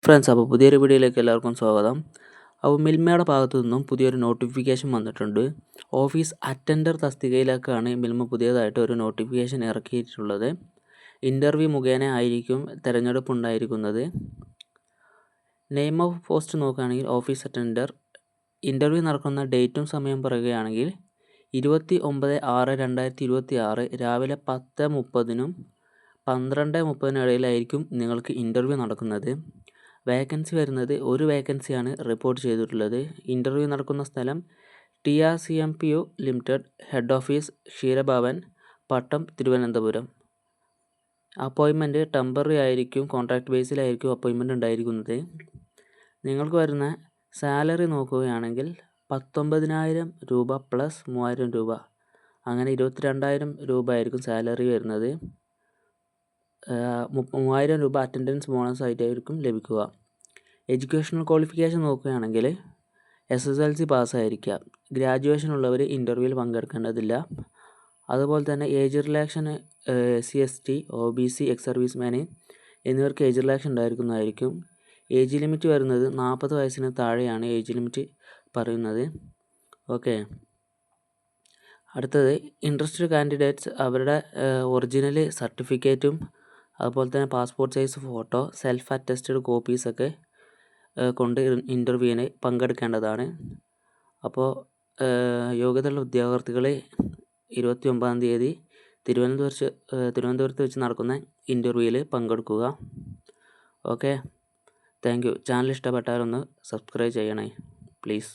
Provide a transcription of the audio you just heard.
Friends, അപ്പോൾ പുതിയൊരു വീഡിയോയിലേക്ക് എല്ലാവർക്കും സ്വാഗതം. അപ്പോൾ മിൽമയുടെ ഭാഗത്തു നിന്നും പുതിയൊരു നോട്ടിഫിക്കേഷൻ വന്നിട്ടുണ്ട്. ഓഫീസ് അറ്റൻഡർ തസ്തികയിലേക്കാണ് മിൽമ പുതിയതായിട്ട് ഒരു നോട്ടിഫിക്കേഷൻ ഇറക്കിയിട്ടുള്ളത്. ഇൻ്റർവ്യൂ മുഖേന ആയിരിക്കും തിരഞ്ഞെടുപ്പ് ഉണ്ടായിരിക്കുന്നത്. നെയിം ഓഫ് പോസ്റ്റ് നോക്കുകയാണെങ്കിൽ ഓഫീസ് അറ്റൻഡർ. ഇൻ്റർവ്യൂ നടക്കുന്ന ഡേറ്റും സമയം പറയുകയാണെങ്കിൽ 29/6/2026 രാവിലെ 10:30-നും 12:30 ഇടയിലായിരിക്കും നിങ്ങൾക്ക് ഇൻ്റർവ്യൂ നടക്കുന്നത്. വേക്കൻസി വരുന്നത് ഒരു വേക്കൻസിയാണ് റിപ്പോർട്ട് ചെയ്തിട്ടുള്ളത്. ഇൻ്റർവ്യൂ നടക്കുന്ന സ്ഥലം TRCMPU ലിമിറ്റഡ്, ഹെഡ് ഓഫീസ് ക്ഷീരഭവൻ, പട്ടം, തിരുവനന്തപുരം. അപ്പോയിൻമെൻറ്റ് ടെമ്പററി ആയിരിക്കും, കോൺട്രാക്ട് ബേസിലായിരിക്കും അപ്പോയിൻമെൻറ്റ് ഉണ്ടായിരിക്കുന്നത്. നിങ്ങൾക്ക് വരുന്ന സാലറി നോക്കുകയാണെങ്കിൽ 19,000 രൂപ പ്ലസ് 3,000 രൂപ, അങ്ങനെ 22,000 രൂപ ആയിരിക്കും സാലറി വരുന്നത്. 3,000 രൂപ അറ്റൻഡൻസ് ബോണസ് ആയിട്ടായിരിക്കും ലഭിക്കുക. എഡ്യൂക്കേഷണൽ ക്വാളിഫിക്കേഷൻ നോക്കുകയാണെങ്കിൽ SSLC പാസ്സായിരിക്കുക. ഗ്രാജുവേഷൻ ഉള്ളവർ ഇൻ്റർവ്യൂവിൽ പങ്കെടുക്കേണ്ടതില്ല. അതുപോലെ തന്നെ age relaxation SC/ST, OBC, ex serviceman എന്നിവർക്ക് ഏജ് റിലാക്ഷൻ ഉണ്ടായിരിക്കുന്നതായിരിക്കും. ഏജ് ലിമിറ്റ് വരുന്നത് 40 വയസ്സിന് താഴെയാണ് ഏജ് ലിമിറ്റ് പറയുന്നത്. ഓക്കെ, അടുത്തത് ഇൻട്രസ്റ്റഡ് കാൻഡിഡേറ്റ്സ് അവരുടെ ഒറിജിനൽ സർട്ടിഫിക്കറ്റും അതുപോലെ തന്നെ passport size photo, self attested കോപ്പീസൊക്കെ കൊണ്ട് ഇൻ്റർവ്യൂവിന് പങ്കെടുക്കേണ്ടതാണ്. അപ്പോൾ യോഗ്യതയുള്ള ഉദ്യോഗാർത്ഥികൾ 29-ാം തീയതി തിരുവനന്തപുരത്ത് വെച്ച് നടക്കുന്ന ഇൻ്റർവ്യൂവിൽ പങ്കെടുക്കുക. Okay, thank you. ചാനൽ ഇഷ്ടപ്പെട്ടാലൊന്ന് സബ്സ്ക്രൈബ് ചെയ്യണേ പ്ലീസ്.